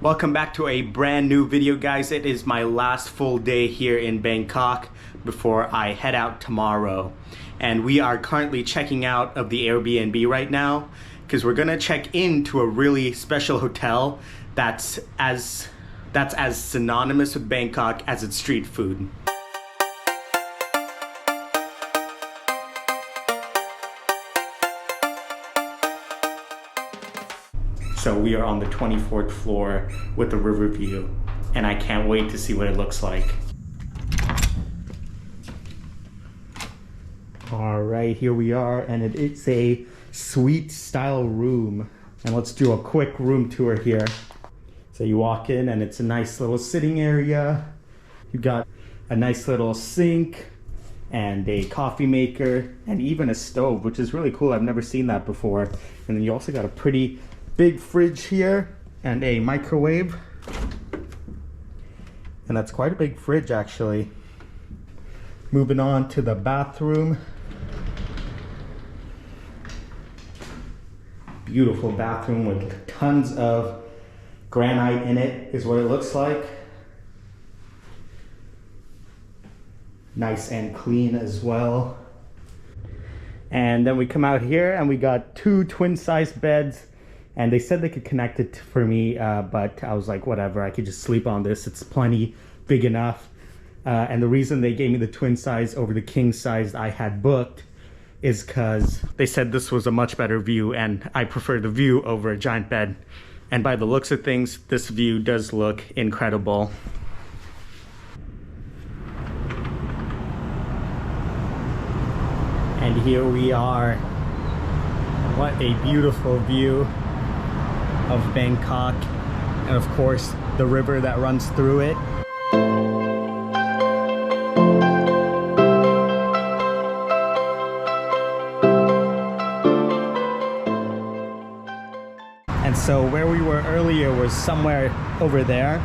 Welcome back to a brand new video, guys. It is my last full day here in Bangkok before I head out tomorrow. And we are currently checking out of the Airbnb right now because we're gonna check into a really special hotel that's as synonymous with Bangkok as its street food. So we are on the 24th floor with the river view, and I can't wait to see what it looks like. All right, here we are, and it's a suite style room. And let's do a quick room tour here. So you walk in and it's a nice little sitting area. You've got a nice little sink and a coffee maker and even a stove, which is really cool. I've never seen that before. And then you also got a pretty big fridge here and a microwave. And that's quite a big fridge, actually. Moving on to the bathroom. Beautiful bathroom with tons of granite in it is what it looks like. Nice and clean as well. And then we come out here and we got two twin-sized beds. And they said they could connect it for me, but I was like, whatever, I could just sleep on this. It's plenty big enough. And the reason they gave me the twin size over the king size I had booked is because they said this was a much better view, and I prefer the view over a giant bed. And by the looks of things, this view does look incredible. And here we are. What a beautiful view of Bangkok, and of course the river that runs through it. And so where we were earlier was somewhere over there.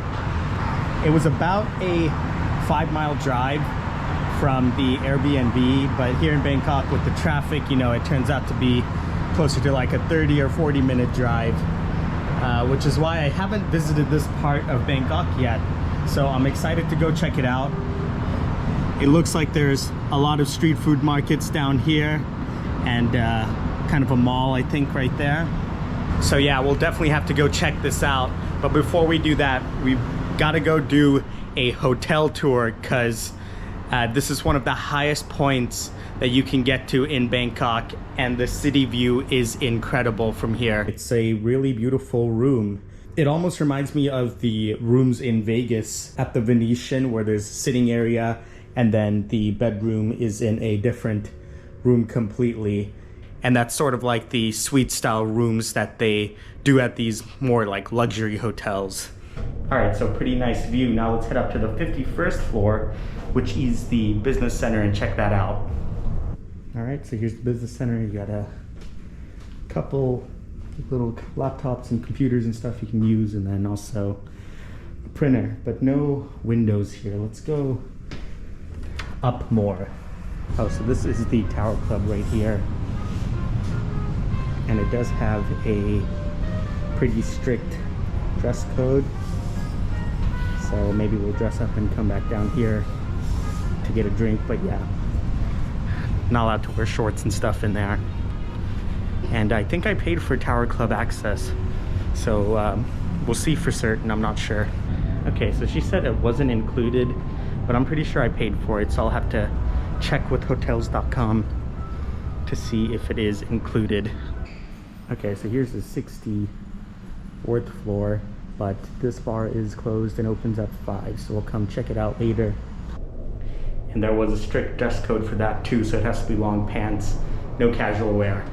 It was about a 5-mile drive from the Airbnb, but here in Bangkok with the traffic, you know, it turns out to be closer to like a 30 or 40-minute drive. Which is why I haven't visited this part of Bangkok yet. So I'm excited to go check it out. It looks like there's a lot of street food markets down here and kind of a mall, I think, right there. So yeah, we'll definitely have to go check this out. But before we do that, we've got to go do a hotel tour because this is one of the highest points that you can get to in Bangkok, and the city view is incredible from here. It's a really beautiful room. It almost reminds me of the rooms in Vegas at the Venetian, where there's a sitting area and then the bedroom is in a different room completely. And that's sort of like the suite style rooms that they do at these more like luxury hotels. All right, so pretty nice view. Now let's head up to the 51st floor, which is the business center, and check that out. All right, so here's the business center. You got a couple little laptops and computers and stuff you can use, and then also a printer, but no windows here. Let's go up more. Oh, so this is the Tower Club right here. And it does have a pretty strict dress code. So maybe we'll dress up and come back down here to get a drink, but yeah. Not allowed to wear shorts and stuff in there. And I think I paid for Tower Club access. So we'll see for certain, I'm not sure. Okay, so she said it wasn't included, but I'm pretty sure I paid for it. So I'll have to check with hotels.com to see if it is included. Okay, so here's the 64th floor, but this bar is closed and opens at 5. So we'll come check it out later. And there was a strict dress code for that too, so it has to be long pants, no casual wear.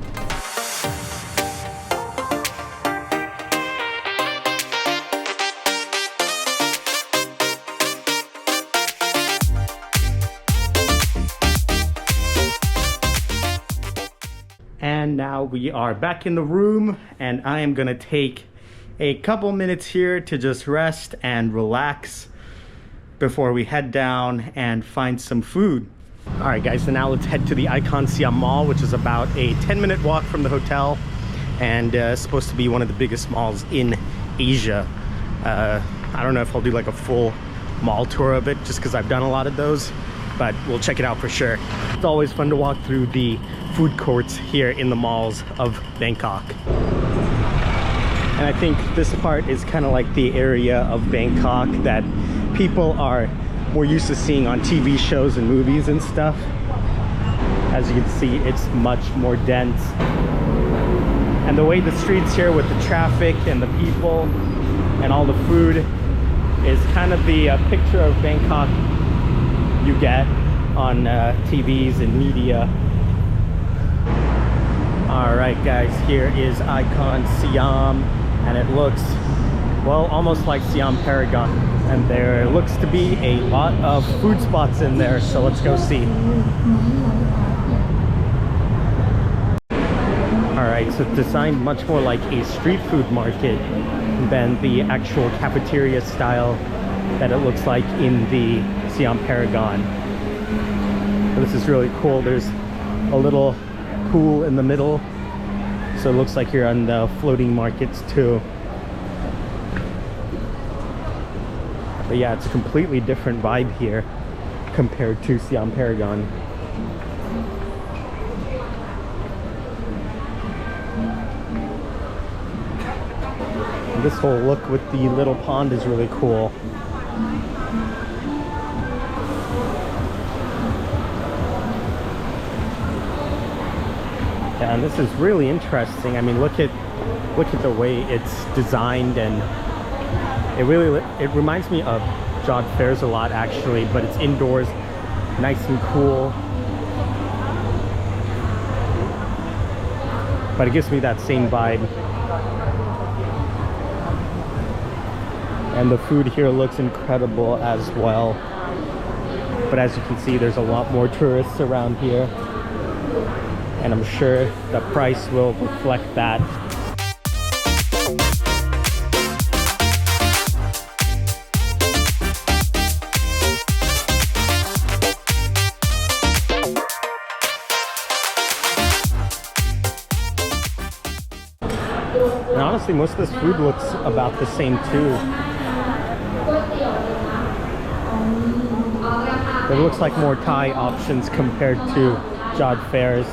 And now we are back in the room, and I am gonna take a couple minutes here to just rest and relax before we head down and find some food. All right, guys, so now let's head to the Ikson Siam Mall, which is about a 10-minute walk from the hotel, and supposed to be one of the biggest malls in Asia. I don't know if I'll do like a full mall tour of it just because I've done a lot of those, but we'll check it out for sure. It's always fun to walk through the food courts here in the malls of Bangkok. And I think this part is kind of like the area of Bangkok that people are more used to seeing on TV shows and movies and stuff. As you can see, it's much more dense. And the way the streets here with the traffic and the people and all the food is kind of the picture of Bangkok you get on TVs and media. All right, guys, here is Icon Siam, and it looks, well, almost like Siam Paragon. And there looks to be a lot of food spots in there, so let's go see. All right, so it's designed much more like a street food market than the actual cafeteria style that it looks like in the Siam Paragon. This is really cool. There's a little pool in the middle, so it looks like you're on the floating markets too. But yeah, it's a completely different vibe here compared to Siam Paragon. This whole look with the little pond is really cool. Yeah, and this is really interesting. I mean, look at the way it's designed, and it reminds me of Jod Fairs a lot actually, but it's indoors, nice and cool. But it gives me that same vibe. And the food here looks incredible as well. But as you can see, there's a lot more tourists around here. And I'm sure the price will reflect that. And honestly, most of this food looks about the same too. It looks like more Thai options compared to Jod Fairs.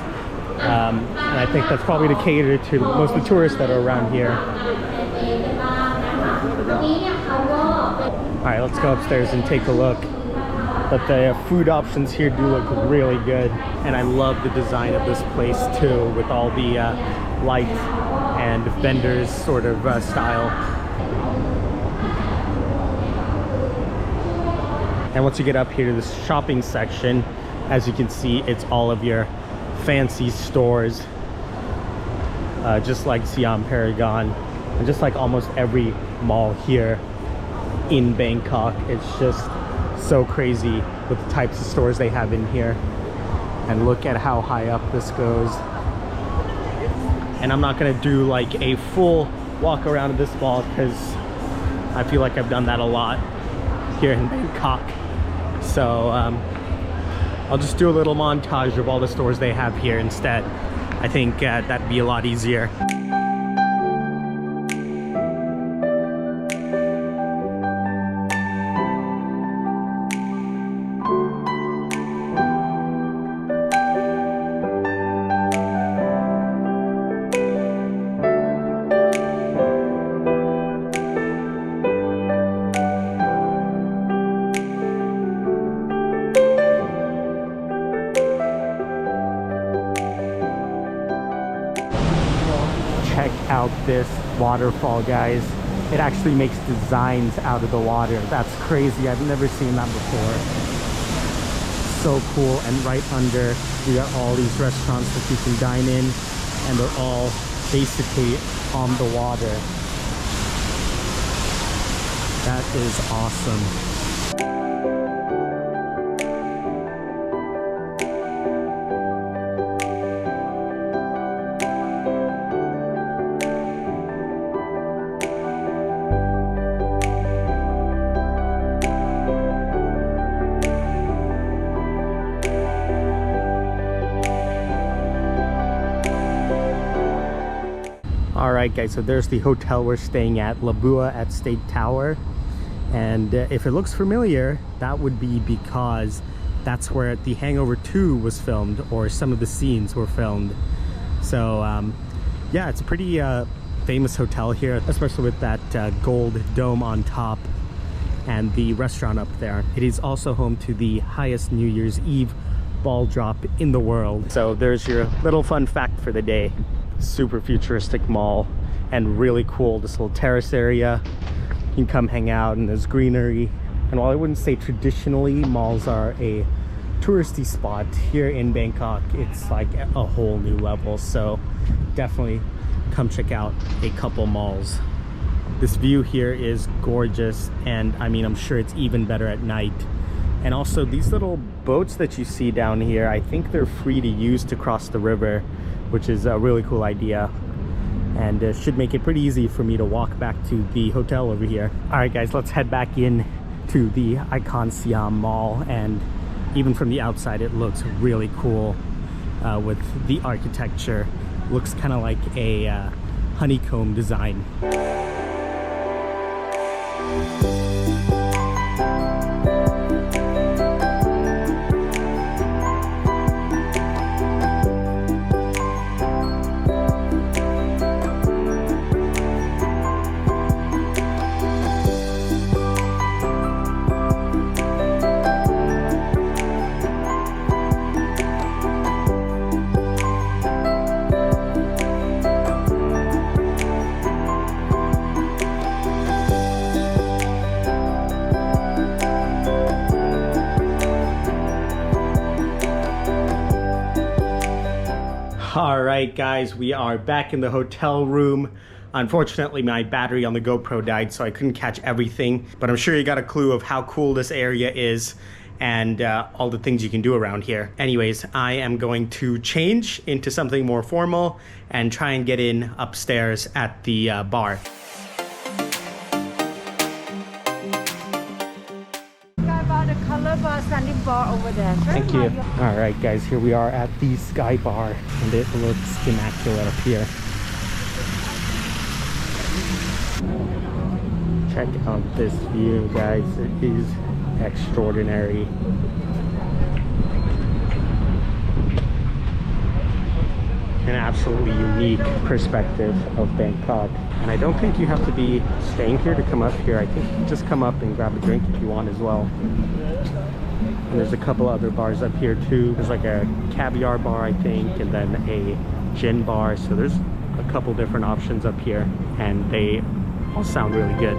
And I think that's probably to cater to most of the tourists that are around here. All right, let's go upstairs and take a look. But the food options here do look really good. And I love the design of this place too, with all the lights and vendors sort of style. And once you get up here to this shopping section, as you can see, it's all of your fancy stores, just like Siam Paragon, and just like almost every mall here in Bangkok. It's just so crazy with the types of stores they have in here. And look at how high up this goes. And I'm not gonna do like a full walk around of this mall because I feel like I've done that a lot here in Bangkok. So I'll just do a little montage of all the stores they have here instead. I think that'd be a lot easier. Check out this waterfall, guys. It actually makes designs out of the water. That's crazy. I've never seen that before. So cool. And right under, you got all these restaurants that you can dine in, and they're all basically on the water. That is awesome. Alright guys, so there's the hotel we're staying at, Lebua at State Tower. And if it looks familiar, that would be because that's where The Hangover 2 was filmed, or some of the scenes were filmed. So yeah, it's a pretty famous hotel here, especially with that gold dome on top and the restaurant up there. It is also home to the highest New Year's Eve ball drop in the world. So there's your little fun fact for the day. Super futuristic mall and really cool. This little terrace area, you can come hang out and there's greenery. And while I wouldn't say traditionally malls are a touristy spot, here in Bangkok it's like a whole new level. So definitely come check out a couple malls. This view here is gorgeous, and I mean, I'm sure it's even better at night. And also these little boats that you see down here, I think they're free to use to cross the river, which is a really cool idea, and should make it pretty easy for me to walk back to the hotel over here. All right guys, let's head back in to the Ikson Siam mall, and even from the outside it looks really cool with the architecture. Looks kind of like a honeycomb design. All right guys, we are back in the hotel room. Unfortunately, my battery on the GoPro died, so I couldn't catch everything, but I'm sure you got a clue of how cool this area is and all the things you can do around here. Anyways, I am going to change into something more formal and try and get in upstairs at the bar. Standing bar over there. Thank you. All right guys, here we are at the Sky Bar, and it looks immaculate up here. Check out this view guys, it is extraordinary. An absolutely unique perspective of Bangkok, and I don't think you have to be staying here to come up here. I think you can just come up and grab a drink if you want as well. And there's a couple other bars up here too. There's like a caviar bar, I think, and then a gin bar. So there's a couple different options up here, and they all sound really good.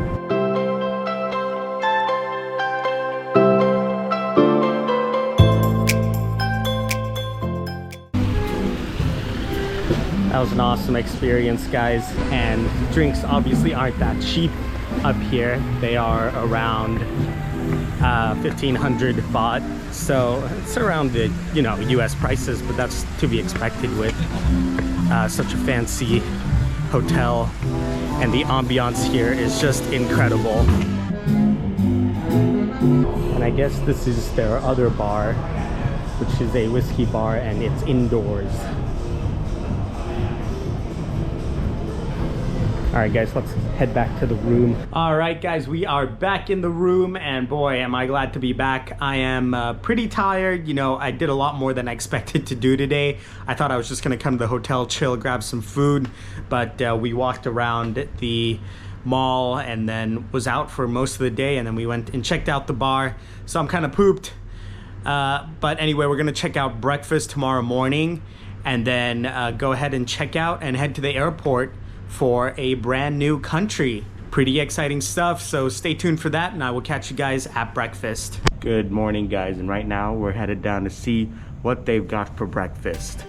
That was an awesome experience guys, and drinks obviously aren't that cheap up here. They are around 1500 baht, so it's around the US prices, but that's to be expected with such a fancy hotel, and the ambiance here is just incredible. And I guess this is their other bar, which is a whiskey bar, and it's indoors. All right guys, let's head back to the room. All right guys, we are back in the room, and boy am I glad to be back. I am pretty tired. I did a lot more than I expected to do today. I thought I was just gonna come to the hotel, chill, grab some food, but we walked around the mall and then was out for most of the day, and then we went and checked out the bar, so I'm kind of pooped. But anyway, we're gonna check out breakfast tomorrow morning, and then go ahead and check out and head to the airport for a brand new country. Pretty exciting stuff, so stay tuned for that, and I will catch you guys at breakfast. Good morning guys, and right now we're headed down to see what they've got for breakfast.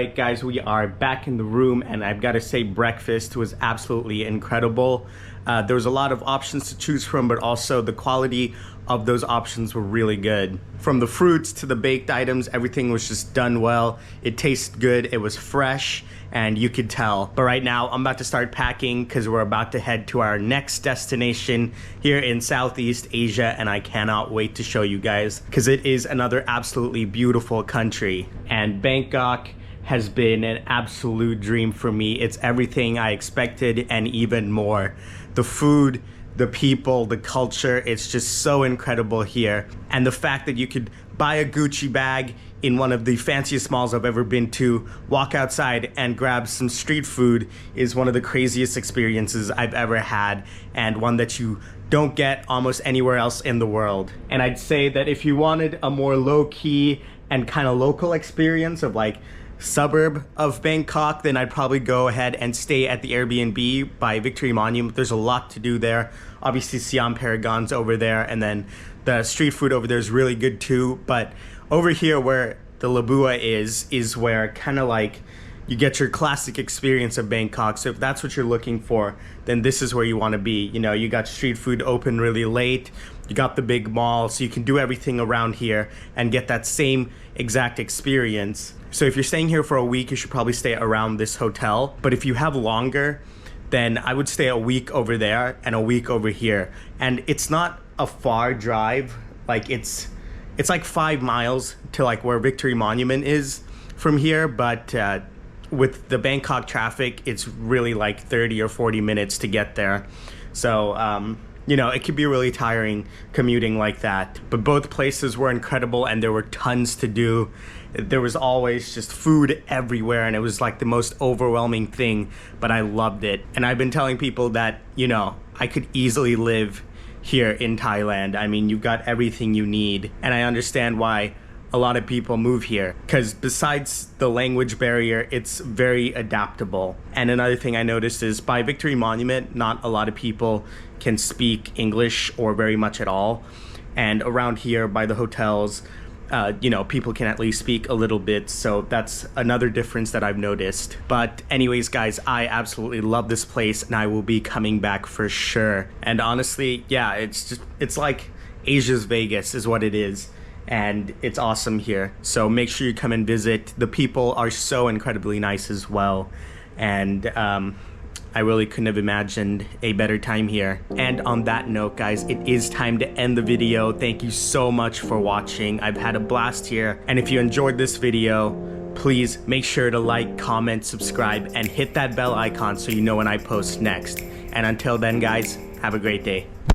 right, guys, we are back in the room, and I've got to say breakfast was absolutely incredible. There was a lot of options to choose from, but also the quality of those options were really good. From the fruits to the baked items, everything was just done well. It tasted good, it was fresh, and you could tell. But right now, I'm about to start packing because we're about to head to our next destination here in Southeast Asia, and I cannot wait to show you guys because it is another absolutely beautiful country. And Bangkok has been an absolute dream for me. It's everything I expected and even more. The food, the people, the culture, it's just so incredible here. And the fact that you could buy a Gucci bag in one of the fanciest malls I've ever been to, walk outside and grab some street food is one of the craziest experiences I've ever had, and one that you don't get almost anywhere else in the world. And I'd say that if you wanted a more low-key and kind of local experience of like suburb of Bangkok, then I'd probably go ahead and stay at the Airbnb by Victory Monument. There's a lot to do there. Obviously Siam Paragon's over there, and then the street food over there is really good too. But over here where the Lebua is where kind of like you get your classic experience of Bangkok. So if that's what you're looking for, then this is where you want to be. You know, you got street food open really late, you got the big mall, so you can do everything around here and get that same exact experience. So if you're staying here for a week, you should probably stay around this hotel. But if you have longer, then I would stay a week over there and a week over here. And it's not a far drive. Like it's like 5 miles to like where Victory Monument is from here. But with the Bangkok traffic, it's really like 30 or 40 minutes to get there. So, you know, it could be really tiring commuting like that. But both places were incredible, and there were tons to do. There was always just food everywhere, and it was like the most overwhelming thing, but I loved it. And I've been telling people that, you know, I could easily live here in Thailand. I mean, you've got everything you need, and I understand why a lot of people move here, because besides the language barrier, it's very adaptable. And another thing I noticed is by Victory Monument, not a lot of people can speak English or very much at all. And around here by the hotels, you know, people can at least speak a little bit. So that's another difference that I've noticed. But anyways, guys, I absolutely love this place, and I will be coming back for sure. And honestly, yeah, it's like Asia's Vegas is what it is. And it's awesome here. So make sure you come and visit. The people are so incredibly nice as well. And I really couldn't have imagined a better time here. And on that note, guys, it is time to end the video. Thank you so much for watching. I've had a blast here. And if you enjoyed this video, please make sure to like, comment, subscribe, and hit that bell icon so you know when I post next. And until then, guys, have a great day.